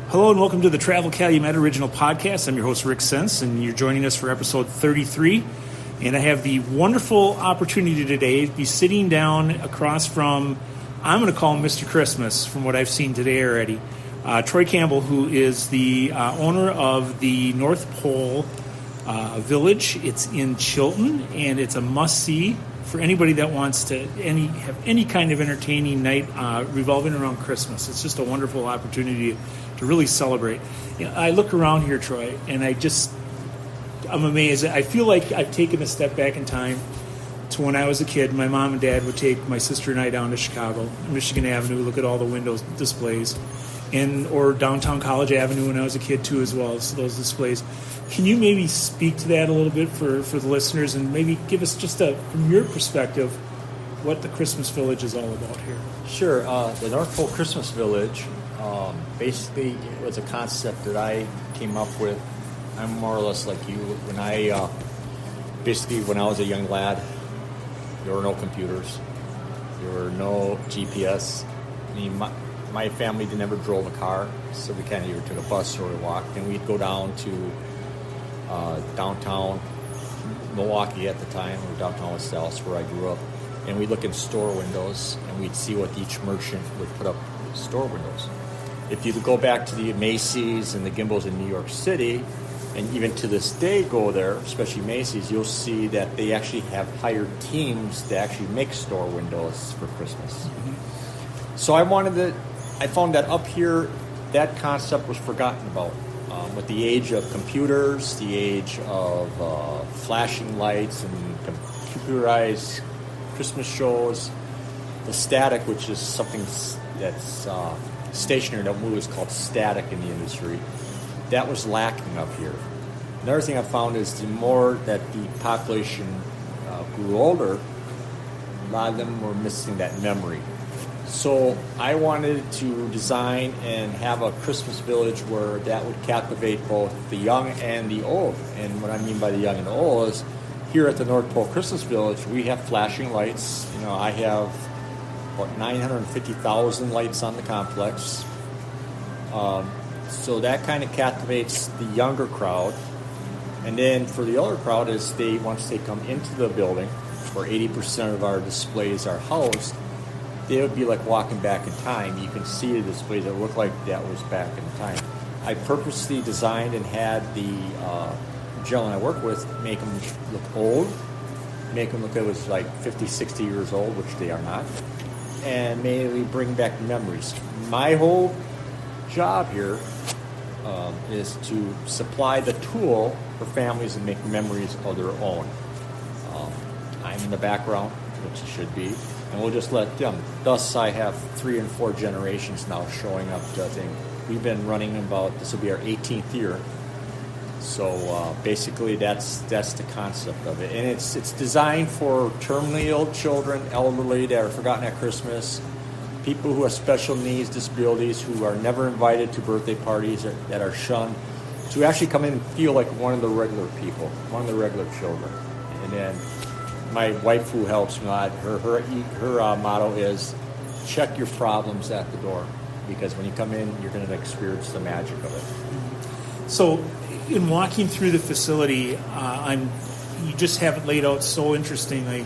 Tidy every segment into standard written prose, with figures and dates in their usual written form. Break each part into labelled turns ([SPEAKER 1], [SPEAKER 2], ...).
[SPEAKER 1] Hello and welcome to the Travel Calumet Original Podcast. I'm your host, Rick Sense, and you're joining us for episode 33. And I have the wonderful opportunity today to be sitting down across from, I'm going to call him Mr. Christmas from what I've seen today already, Troy Campbell, who is the owner of the North Pole Village. It's in Chilton, and it's a must-see for anybody that wants to have any kind of entertaining night revolving around Christmas. It's just a wonderful opportunity to really celebrate. I look around here, Troy, and I'm amazed. I feel like I've taken a step back in time to when I was a kid. My mom and dad would take my sister and I down to Chicago, Michigan Avenue, look at all the window displays, or downtown College Avenue when I was a kid too, as well as those displays. Can you maybe speak to that a little bit for the listeners, and maybe give us just from your perspective, what the Christmas Village is all about here?
[SPEAKER 2] Sure. The North Pole Christmas Village, basically, it was a concept that I came up with. I'm more or less like you. When I was a young lad, there were no computers, there were no GPS. My family never drove a car, so we kind of either took a bus or we walked, and we'd go down to downtown Milwaukee at the time, or downtown West Dallas, where I grew up, and we'd look in store windows, and we'd see what each merchant would put up store windows. If you go back to the Macy's and the Gimbels in New York City, and even to this day go there, especially Macy's, you'll see that they actually have hired teams to actually make store windows for Christmas. Mm-hmm. So I found that up here, that concept was forgotten about. With the age of computers, the age of flashing lights and computerized Christmas shows, the static, which is something that's stationary, that move, is called static in the industry, that was lacking up here. Another thing I found is the more that the population grew older, a lot of them were missing that memory. So I wanted to design and have a Christmas village where that would captivate both the young and the old. And what I mean by the young and the old is, here at the North Pole Christmas Village, we have flashing lights. I have about 950,000 lights on the complex. So that kind of captivates the younger crowd. And then for the older crowd, once they come into the building, where 80% of our displays are housed, they would be like walking back in time. You can see the displays that look like that was back in time. I purposely designed and had the gentleman I work with make them look old, make them look like it was like 50, 60 years old, which they are not, and mainly bring back memories. My whole job here is to supply the tool for families to make memories of their own. I'm in the background, which it should be, and we'll just let them. Thus, I have 3 and 4 generations now showing up to thing. We've been running this will be our 18th year. So basically, that's the concept of it, and it's designed for terminally ill children, elderly that are forgotten at Christmas, people who have special needs, disabilities, who are never invited to birthday parties that are shunned, to actually come in and feel like one of the regular people, one of the regular children. And then my wife, who helps me a lot, her motto is, check your problems at the door, because when you come in, you're going to experience the magic of it.
[SPEAKER 1] So, in walking through the facility, you just have it laid out so interestingly,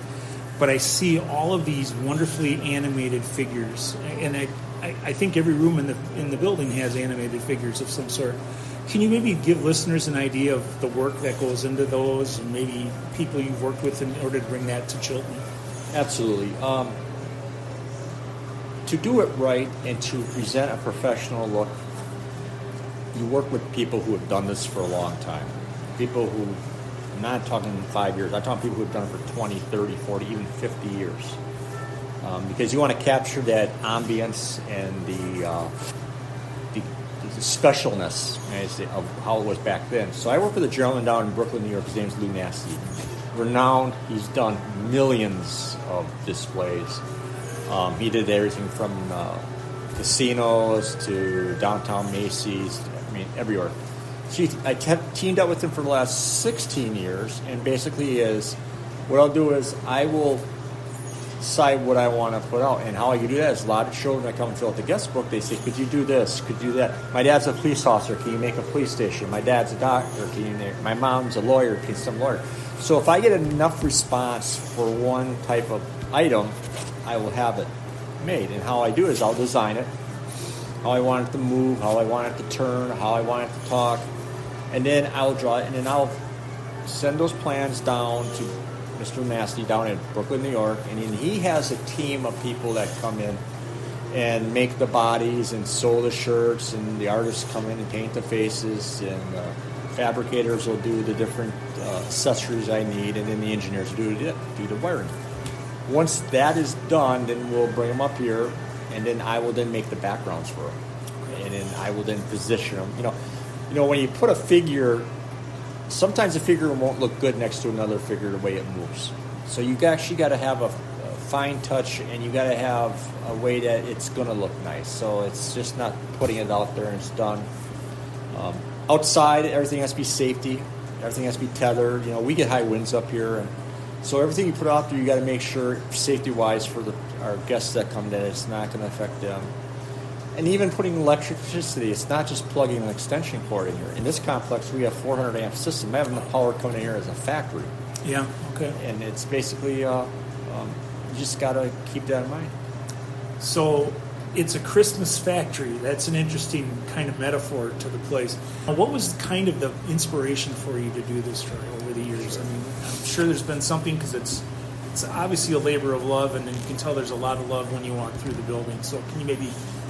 [SPEAKER 1] but I see all of these wonderfully animated figures, and I think every room in the building has animated figures of some sort. Can you maybe give listeners an idea of the work that goes into those, and maybe people you've worked with in order to bring that to Chilton?
[SPEAKER 2] Absolutely. To do it right and to present a professional look, you work with people who have done this for a long time. People who, I'm not talking 5 years, I'm talking people who have done it for 20, 30, 40, even 50 years. Because you want to capture that ambience and the specialness of how it was back then. So I work with a gentleman down in Brooklyn, New York. His name's Lou Nasty. Renowned. He's done millions of displays. He did everything from casinos to downtown Macy's, everywhere. I teamed up with him for the last 16 years, and basically what I'll do is I will decide what I want to put out. And how I can do that is a lot of children that come and fill out the guest book, they say, could you do this? Could you do that? My dad's a police officer. Can you make a police station? My dad's a doctor. Can you make? My mom's a lawyer. Can you some lawyer? So if I get enough response for one type of item, I will have it made. And how I do is I'll design it, how I want it to move, how I want it to turn, how I want it to talk, and then I'll draw it, and then I'll send those plans down to Mr. Massey down in Brooklyn, New York, and then he has a team of people that come in and make the bodies and sew the shirts, and the artists come in and paint the faces, and fabricators will do the different accessories I need, and then the engineers do the wiring. Once that is done, then we'll bring them up here, and then I will then make the backgrounds for them, and then I will then position them. You know, when you put a figure, sometimes a figure won't look good next to another figure the way it moves. So you actually got to have a fine touch, and you got to have a way that it's going to look nice. So it's just not putting it out there and it's done. Outside, everything has to be safety. Everything has to be tethered. You know, we get high winds up here, and so everything you put out there, you got to make sure safety-wise for our guests that come in, it's not going to affect them. And even putting electricity, it's not just plugging an extension cord in here. In this complex, we have 400 amp system. I have enough power coming in here as a factory.
[SPEAKER 1] Yeah. Okay.
[SPEAKER 2] And it's basically you just got to keep that in mind.
[SPEAKER 1] So it's a Christmas factory. That's an interesting kind of metaphor to the place. What was kind of the inspiration for you to do this over the years? I mean, I'm sure there's been something, because it's obviously a labor of love, and you can tell there's a lot of love when you walk through the building. So can you maybe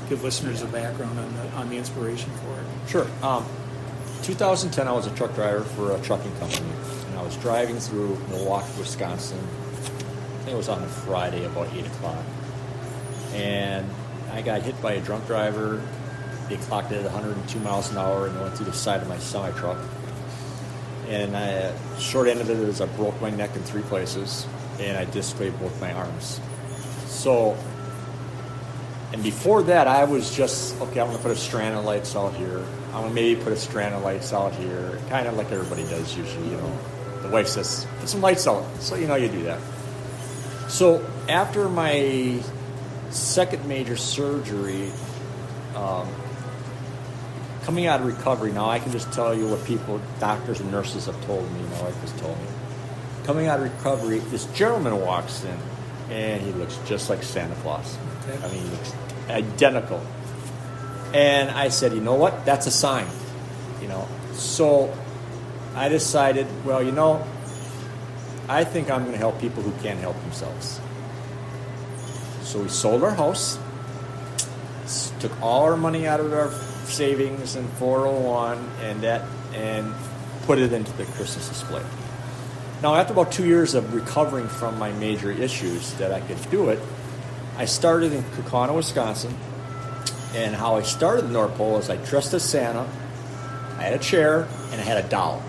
[SPEAKER 1] give listeners a background on the inspiration for it?
[SPEAKER 2] Sure. 2010, I was a truck driver for a trucking company, and I was driving through Milwaukee, Wisconsin. I think it was on a Friday about 8 o'clock. And I got hit by a drunk driver. They clocked it at 102 miles an hour and went through the side of my semi-truck. And short end of it is I broke my neck in 3 places, and I dislocated both my arms. So, and before that, I was just, okay, I'm going to put a strand of lights out here. I'm going to maybe put a strand of lights out here, kind of like everybody does usually, you know. The wife says, put some lights out. So, you know, you do that. So, after my second major surgery, coming out of recovery, now I can just tell you what people, doctors and nurses have told me, my wife has told me. Coming out of recovery, this gentleman walks in, and he looks just like Santa Claus. Okay. I mean, he looks identical. And I said, you know what? That's a sign, you know. So I decided, well, you know, I think I'm going to help people who can't help themselves. So we sold our house, took all our money out of our savings and 401 and put it into the Christmas display. Now, after about 2 years of recovering from my major issues that I could do it, I started in Kaukauna, Wisconsin. And how I started the North Pole is I dressed as Santa, I had a chair, and I had a doll.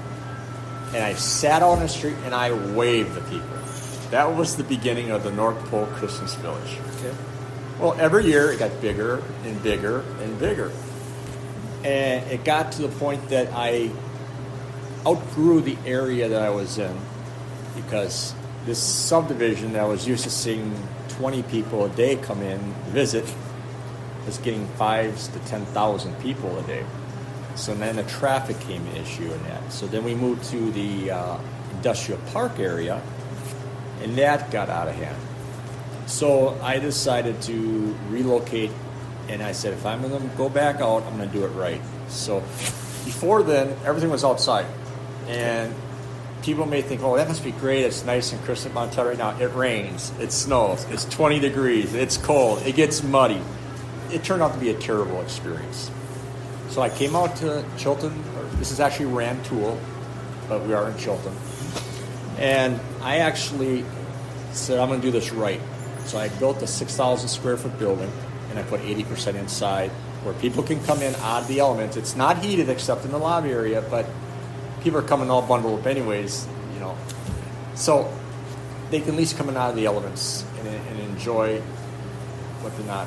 [SPEAKER 2] And I sat out on the street and I waved to people. That was the beginning of the North Pole Christmas Village. Okay. Well, every year it got bigger and bigger and bigger. And it got to the point that I outgrew the area that I was in, because this subdivision that I was used to seeing 20 people a day come in visit was getting 5,000 to 10,000 people a day. So then the traffic came an issue in that. So then we moved to the industrial park area, and that got out of hand. So I decided to relocate, and I said, if I'm going to go back out, I'm going to do it right. So before then, everything was outside. And people may think, oh, that must be great. It's nice and crisp in Montana right now. It rains. It snows. It's 20 degrees. It's cold. It gets muddy. It turned out to be a terrible experience. So I came out to Chilton. This is actually Rantoul, but we are in Chilton. And I actually said, I'm going to do this right. So I built a 6,000 square foot building, and I put 80% inside where people can come in out of the elements. It's not heated except in the lobby area, but people are coming all bundled up anyways, you know. So they can at least come in out of the elements and enjoy what they're not.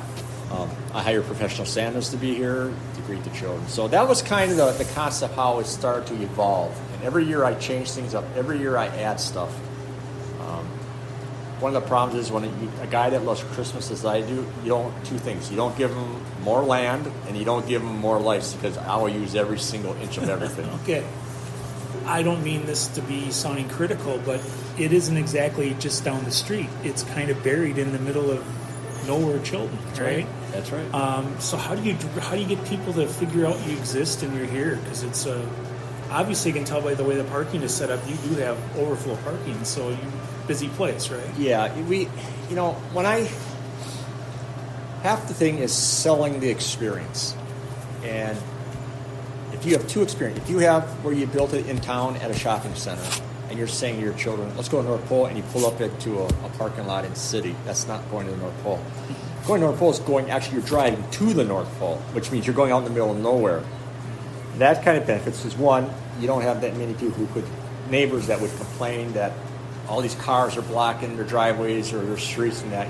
[SPEAKER 2] I hire professional Santas to be here to greet the children. So that was kind of the concept how it started to evolve. And every year I change things up. Every year I add stuff. one of the problems is when a guy that loves Christmas as I do, you don't two things. You don't give him more land, and you don't give him more lights because I will use every single inch of everything.
[SPEAKER 1] Okay. I don't mean this to be sounding critical, but it isn't exactly just down the street. It's kind of buried in the middle of nowhere, Chilton, right?
[SPEAKER 2] That's right.
[SPEAKER 1] So how do you get people to figure out you exist and you're here? Because it's obviously you can tell by the way the parking is set up. You do have overflow parking, so you busy place, right?
[SPEAKER 2] Yeah, half the thing is selling the experience, and if you have two experiences, if you have where you built it in town at a shopping center, and you're saying to your children, let's go to North Pole, and you pull up into a parking lot in the city, that's not going to the North Pole. Going to the North Pole is you're driving to the North Pole, which means you're going out in the middle of nowhere. That kind of benefits is, one, you don't have that many people neighbors that would complain that all these cars are blocking their driveways or their streets and that.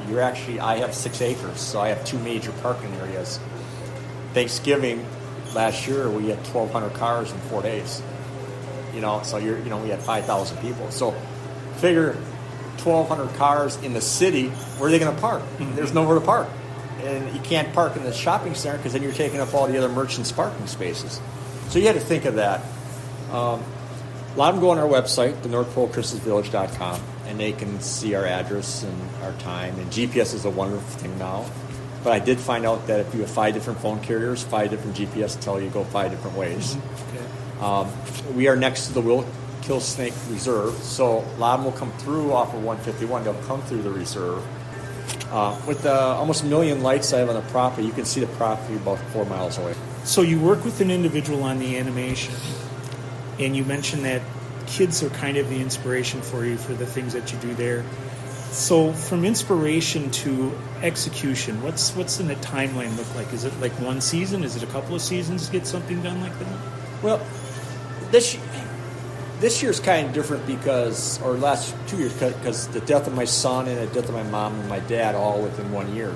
[SPEAKER 2] I have 6 acres, so I have 2 major parking areas. Thanksgiving last year, we had 1,200 cars in 4 days. So we had 5,000 people. So figure 1,200 cars in the city, where are they going to park? Mm-hmm. There's nowhere to park. And you can't park in the shopping center because then you're taking up all the other merchants' parking spaces. So you had to think of that. A lot of them go on our website, thenorthpolechristmasvillage.com, and they can see our address and our time. And GPS is a wonderful thing now. But I did find out that if you have 5 different phone carriers, 5 different GPS tell you go 5 different ways.
[SPEAKER 1] Mm-hmm. Okay.
[SPEAKER 2] We are next to the Will-Kill Snake Reserve, so a lot of them will come through off of 151. They'll come through the reserve. With the almost 1 million lights I have on the property, you can see the property about 4 miles away.
[SPEAKER 1] So you work with an individual on the animation, and you mentioned that kids are kind of the inspiration for you for the things that you do there. So from inspiration to execution, what's in the timeline look like? Is it like one season? Is it a couple of seasons to get something done like that?
[SPEAKER 2] Well, this year's kind of different or last 2 years, because the death of my son and the death of my mom and my dad all within 1 year.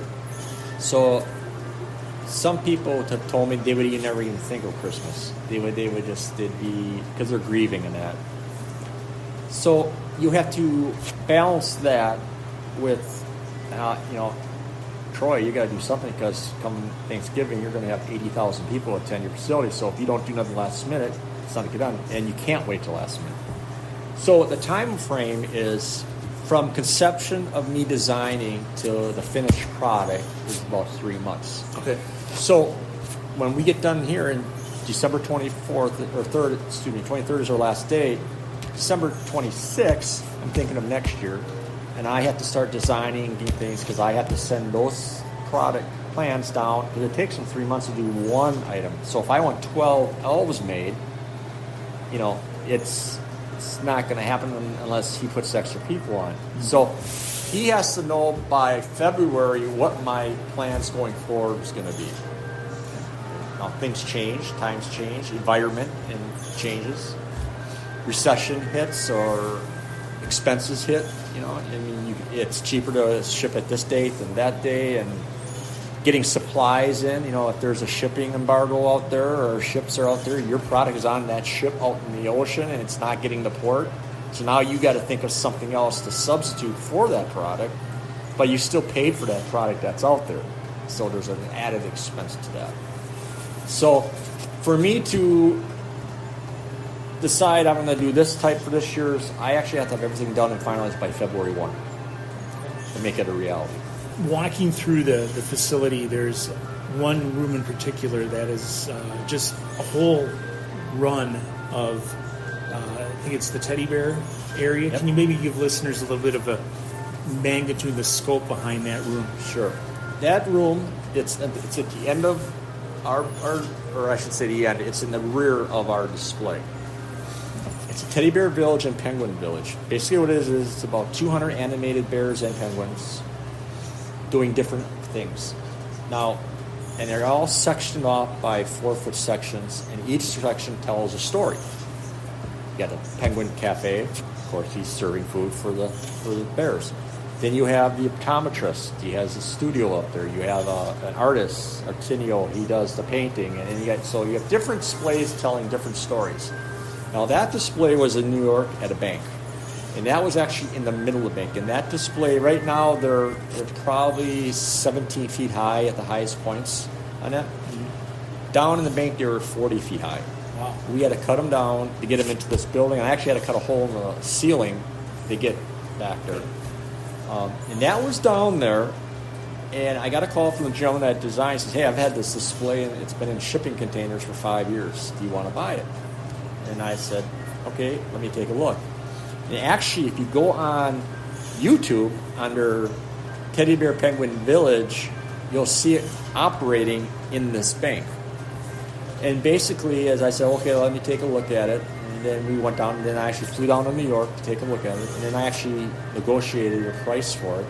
[SPEAKER 2] So some people have told me they would never even think of Christmas. They'd be, because they're grieving and that. So you have to balance that with, Troy, you got to do something, because come Thanksgiving, you're going to have 80,000 people attend your facility. So if you don't do nothing last minute, it's not going to get done, and you can't wait till last minute. So the time frame is from conception of me designing to the finished product is about 3 months.
[SPEAKER 1] Okay.
[SPEAKER 2] So when we get done here in December 23rd is our last day. December 26th, I'm thinking of next year, and I have to start designing things because I have to send those product plans down, because it takes them 3 months to do one item. So if I want 12 elves made, it's not going to happen unless he puts extra people on. Mm-hmm. So he has to know by February what my plans going forward is going to be. Now things change, times change, environment and changes. Recession hits or expenses hit, it's cheaper to ship at this date than that day, and getting supplies in, if there's a shipping embargo out there or ships are out there, your product is on that ship out in the ocean and it's not getting to port. So now you got to think of something else to substitute for that product, but you still paid for that product that's out there. So there's an added expense to that. So for me to decide I'm going to do this type for this year's, I actually have to have everything done and finalized by February 1 to make it a reality.
[SPEAKER 1] Walking through the facility, there's one room in particular that is just a whole run of, I think it's the teddy bear area. Yep. Can you maybe give listeners a little bit of a magnitude, the scope behind that room?
[SPEAKER 2] Sure. That room, it's at the end of our, or I should say the end, it's in the rear of our display. It's a teddy bear village and penguin village. Basically what it is it's about 200 animated bears and penguins doing different things. Now, and they're all sectioned off by 4-foot sections, and each section tells a story. You got the Penguin Cafe, of course, he's serving food for the bears. Then you have the optometrist, he has a studio up there. You have an artist, Artinio, he does the painting, and you have different displays telling different stories. Now that display was in New York at a bank, And that was actually in the middle of the bank. And that display, right now, they're probably 17 feet high at the highest points on that. Mm-hmm. Down in the bank, they were 40 feet high.
[SPEAKER 1] Wow.
[SPEAKER 2] We had to cut them down to get them into this building. I actually had to cut a hole in the ceiling to get back there. And that was down there. And I got a call from the gentleman that designed. Says, "Hey, I've had this display, and it's been in shipping containers for 5 years. Do you want to buy it?" And I said, "Okay, let me take a look." And actually, if you go on YouTube under Teddy Bear Penguin Village, you'll see it operating in this bank. And basically, as I said, "Okay, let me take a look at it." And then we went down, and then I actually flew down to New York to take a look at it. And then I actually negotiated a price for it.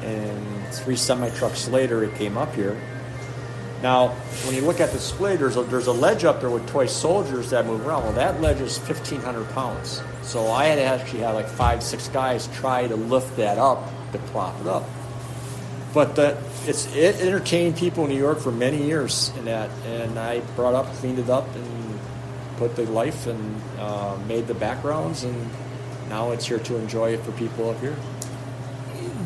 [SPEAKER 2] And 3 semi-trucks later, it came up here. Now, when you look at the display, there's a ledge up there with toy soldiers that move around. Well, that ledge is 1,500 pounds. So I had to actually have like 5-6 guys try to lift that up to prop it up. But it entertained people in New York for many years in that. And I brought up, cleaned it up, and put the life and made the backgrounds. And now it's here to enjoy it for people up here.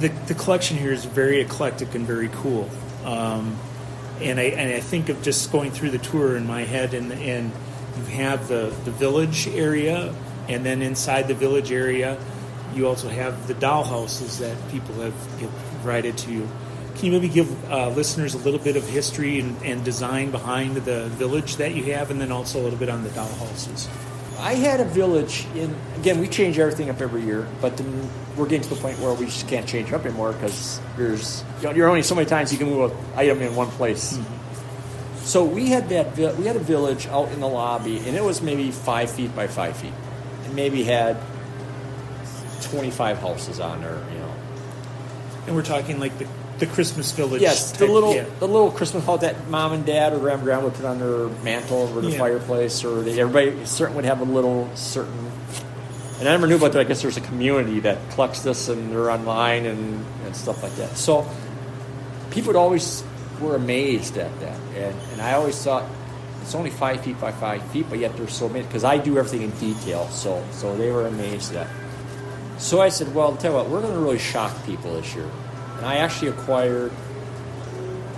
[SPEAKER 1] The collection here is very eclectic and very cool. And I think of just going through the tour in my head, and you have the village area, and then inside the village area, you also have the dollhouses that people have provided to you. Can you maybe give listeners a little bit of history and design behind the village that you have, and then also a little bit on the dollhouses?
[SPEAKER 2] I had a village again, we change everything up every year, but then we're getting to the point where we just can't change up anymore because you're only so many times you can move an item in one place. Mm-hmm. So we had a village out in the lobby, and it was maybe 5 feet by 5 feet. It maybe had 25 houses on there,
[SPEAKER 1] And we're talking like the Christmas village.
[SPEAKER 2] Yes,
[SPEAKER 1] type,
[SPEAKER 2] the little Christmas house that mom and dad or grandma would put on their mantle over the fireplace, or everybody certain would have a little certain. And I never knew about that. I guess there's a community that collects this, and they're online and stuff like that. So people always were amazed at that, and I always thought it's only 5 feet by 5 feet, but yet there's so many because I do everything in detail. So they were amazed at that. So I said, well, tell you what, we're going to really shock people this year. And I actually acquired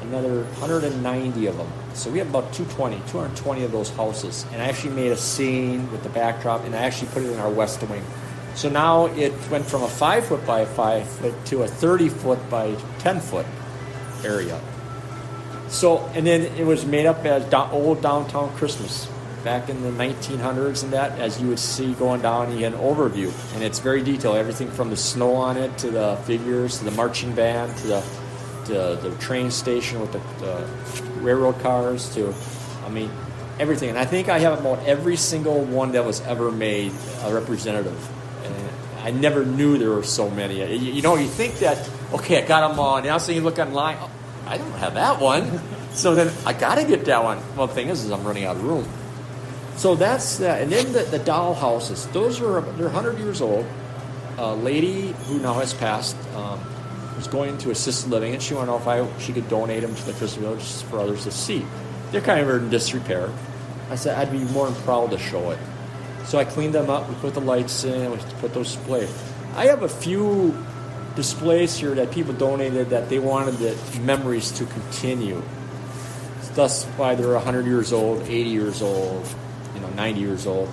[SPEAKER 2] another 190 of them. So we have about 220 of those houses. And I actually made a scene with the backdrop, and I actually put it in our west wing. So now it went from a 5 foot by 5 foot to a 30 foot by 10 foot area. So, and then it was made up as old downtown Christmas. Back in the 1900s and that, as you would see going down, you get an overview. And it's very detailed. Everything from the snow on it to the figures to the marching band to the train station with the railroad cars to, everything. And I think I have about every single one that was ever made a representative. And I never knew there were so many. You think that, okay, I got them all. And now so you look online, oh, I don't have that one. So then I got to get that one. Well, the thing is I'm running out of room. So that's that. And then the doll houses, they're 100 years old. A lady who now has passed was going to assisted living, and she wanted to know if she could donate them to the Christmas Village for others to see. They're kind of in disrepair. I said I'd be more than proud to show it. So I cleaned them up. We put the lights in. We put those displays. I have a few displays here that people donated that they wanted the memories to continue. Thus why they're 100 years old, 80 years old, 90 years old.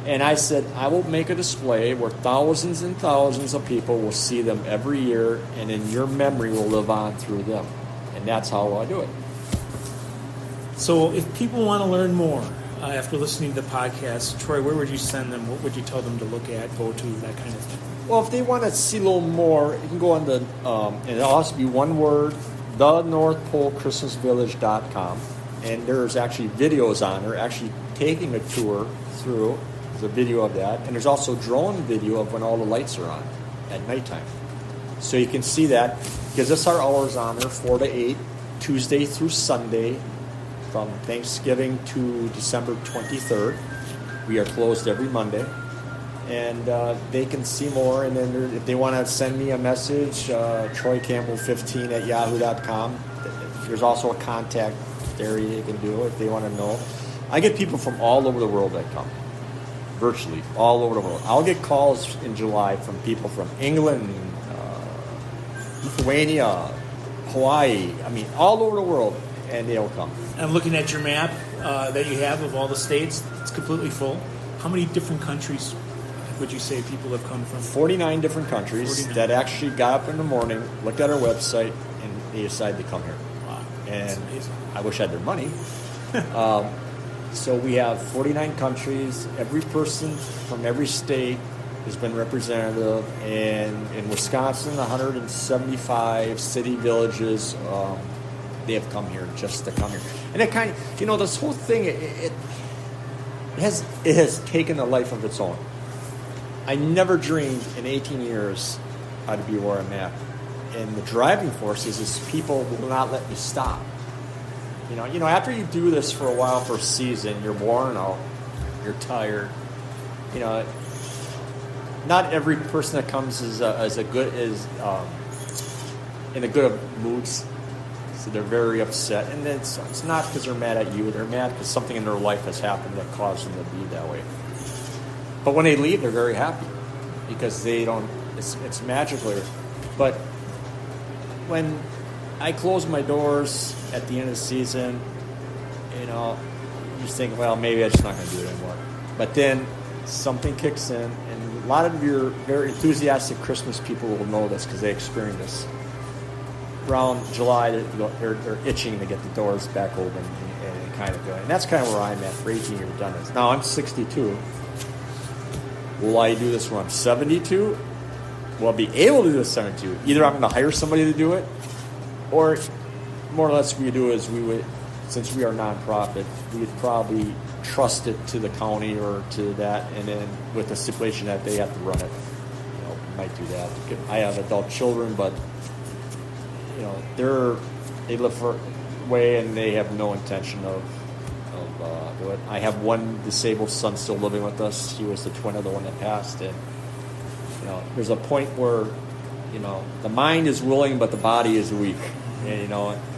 [SPEAKER 2] And I said, I will make a display where thousands and thousands of people will see them every year, and then your memory will live on through them. And that's how I do it.
[SPEAKER 1] So if people want to learn more after listening to the podcast, Troy, where would you send them? What would you tell them to look at, go to, that kind of thing?
[SPEAKER 2] Well, if they want to see a little more, you can go on the, and it'll also be one word, thenorthpolechristmasvillage.com. And there's actually videos on there, actually taking a tour through the video of that. And there's also drone video of when all the lights are on at nighttime. So you can see that. Gives us our hours on there, 4 to 8, Tuesday through Sunday, from Thanksgiving to December 23rd. We are closed every Monday. And they can see more. And then if they want to send me a message, troycampbell15@yahoo.com. There's also a contact area they can do if they want to know. I get people from all over the world that come. virtually all over the world. I'll get calls in July from people from England, Lithuania, Hawaii. I mean, all over the world, and they'll come.
[SPEAKER 1] I'm looking at your map that you have of all the states. It's completely full. How many different countries would you say people have come from?
[SPEAKER 2] 49 different countries
[SPEAKER 1] 49.
[SPEAKER 2] that actually got up in the morning, looked at our website, and they decided to come here.
[SPEAKER 1] Wow, that's
[SPEAKER 2] And
[SPEAKER 1] amazing.
[SPEAKER 2] I wish I had their money. So we have 49 countries. Every person from every state has been representative. And in Wisconsin, 175 city villages, they have come here just to come here. And it kind of, this whole thing, it has taken a life of its own. I never dreamed in 18 years I'd be where I'm at. And the driving force is people will not let me stop. After you do this for a while, for a season, you're worn out, you're tired. Not every person that comes is in a good mood, so they're very upset. And it's not because they're mad at you; they're mad because something in their life has happened that caused them to be that way. But when they leave, they're very happy because they don't. It's magical here. But when I close my doors at the end of the season, you just think, well, maybe I'm just not going to do it anymore. But then something kicks in, and a lot of your very enthusiastic Christmas people will know this because they experienced this. Around July, they're itching to get the doors back open and kind of going. And that's kind of where I'm at for 18 years done this. Now, I'm 62. Will I do this when I'm 72? Will I be able to do this 72? Either I'm going to hire somebody to do it, or more or less we do is we would, since we are a nonprofit, we would probably trust it to the county or to that, and then with the stipulation that they have to run it. We might do that. I have adult children, but they live far away and they have no intention of doing it. I have one disabled son still living with us. He was the twin of the one that passed, and there's a point where the mind is willing but the body is weak. And,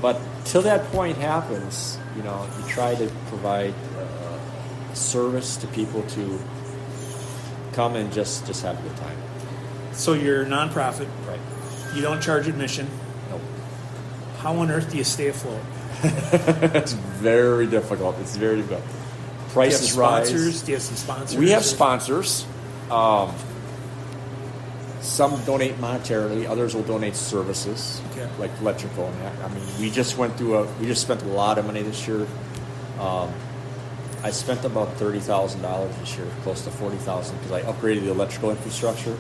[SPEAKER 2] but till that point happens, you try to provide service to people to come and just have a good time.
[SPEAKER 1] So you're a nonprofit.
[SPEAKER 2] Right.
[SPEAKER 1] You don't charge admission.
[SPEAKER 2] Nope.
[SPEAKER 1] How on earth do you stay afloat?
[SPEAKER 2] It's very difficult. It's very difficult. Prices
[SPEAKER 1] Do you have
[SPEAKER 2] rise.
[SPEAKER 1] sponsors? Do you have some sponsors?
[SPEAKER 2] We have sponsors. Some donate monetarily. Others will donate services,
[SPEAKER 1] Okay.
[SPEAKER 2] like electrical and that. I mean, we just spent a lot of money this year. I spent about $30,000 this year, close to $40,000, because I upgraded the electrical infrastructure.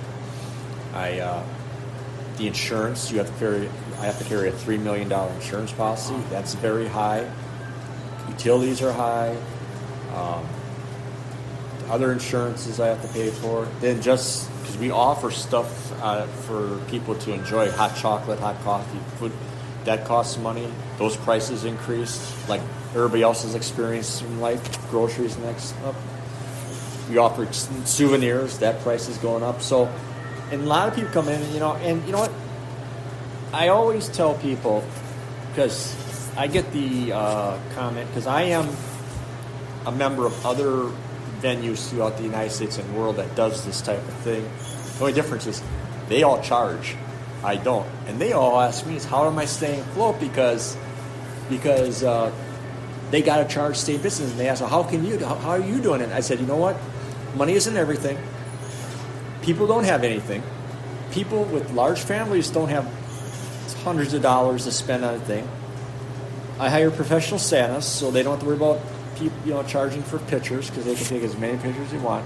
[SPEAKER 2] The insurance, I have to carry a $3 million insurance policy. That's very high. Utilities are high. Other insurances I have to pay for. Then just because we offer stuff for people to enjoy, hot chocolate, hot coffee, food, that costs money. Those prices increased, like everybody else is experiencing in life. Groceries next up. We offer souvenirs. That price is going up. So, and a lot of people come in, and you know what? I always tell people, because I get the comment, because I am a member of other venues throughout the United States and world that does this type of thing. The only difference is they all charge. I don't. And they all ask me, how am I staying afloat? Because they got to charge state business. And they ask, well, how are you doing it? I said, you know what? Money isn't everything. People don't have anything. People with large families don't have hundreds of dollars to spend on a thing. I hire professional Santas, so they don't have to worry about people, charging for pictures, because they can take as many pictures as they want.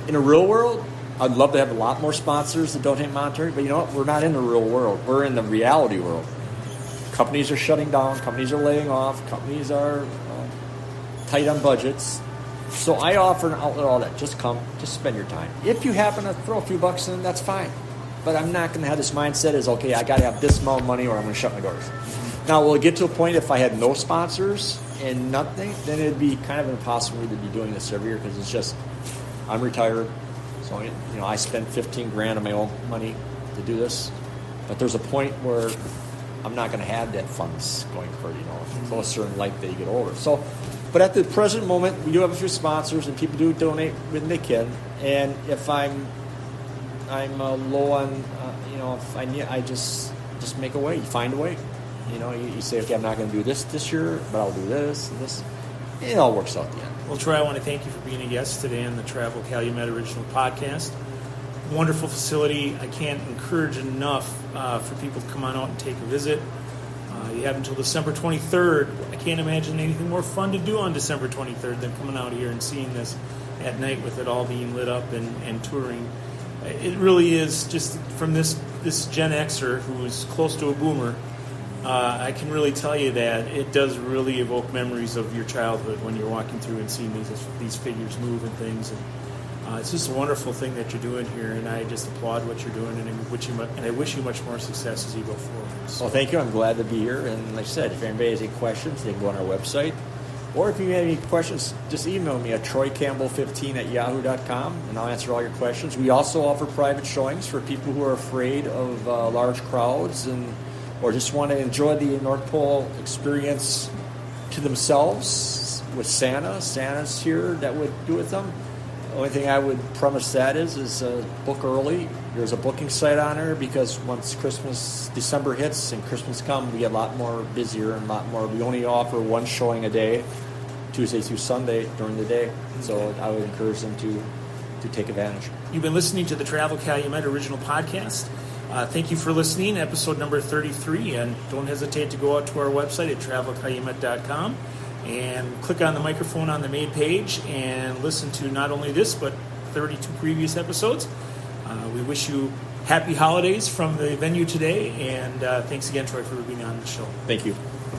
[SPEAKER 2] In a real world, I'd love to have a lot more sponsors that donate monetary, but you know what? We're not in the real world. We're in the reality world. Companies are shutting down. Companies are laying off. Companies are tight on budgets. So I offer an outlet, all that. Just come, just spend your time. If you happen to throw a few bucks in, that's fine. But I'm not going to have this mindset as, okay, I got to have this amount of money or I'm going to shut my doors. Now, will it get to a point if I had no sponsors and nothing, then it'd be kind of impossible to be doing this every year, because it's just, I'm retired. So, I spent $15,000 of my own money to do this. But there's a point where I'm not going to have that funds going for, closer in life that you get older. So, but at the present moment, we do have a few sponsors, and people do donate when they can. And if I'm low on, if I need, I just make a way. You find a way. You say, okay, I'm not going to do this year, but I'll do this and this. It all works out at the end.
[SPEAKER 1] Well, Troy, I want to thank you for being a guest today on the Travel Calumet Original Podcast. Wonderful facility. I can't encourage enough for people to come on out and take a visit. You have until December 23rd. I can't imagine anything more fun to do on December 23rd than coming out here and seeing this at night with it all being lit up and touring. It really is just from this Gen Xer who is close to a boomer. I can really tell you that it does really evoke memories of your childhood when you're walking through and seeing these figures move and things. And it's just a wonderful thing that you're doing here, and I just applaud what you're doing, and I wish you much more success as you go forward. So.
[SPEAKER 2] Well, thank you. I'm glad to be here. And like I said, if anybody has any questions, they can go on our website. Or if you have any questions, just email me at troycampbell15@yahoo.com, and I'll answer all your questions. We also offer private showings for people who are afraid of large crowds or just want to enjoy the North Pole experience to themselves with Santa. Santa's here that would do with them. The only thing I would premise that is book early. There's a booking site on there because once December hits and Christmas comes, we get a lot more busier and a lot more. We only offer one showing a day, Tuesday through Sunday during the day. So I would encourage them to take advantage.
[SPEAKER 1] You've been listening to the Travel Calumet Original Podcast. Thank you for listening, episode number 33. And don't hesitate to go out to our website at travelcalumet.com. and click on the microphone on the main page and listen to not only this, but 32 previous episodes. We wish you happy holidays from the venue today, and thanks again, Troy, for being on the show.
[SPEAKER 2] Thank you.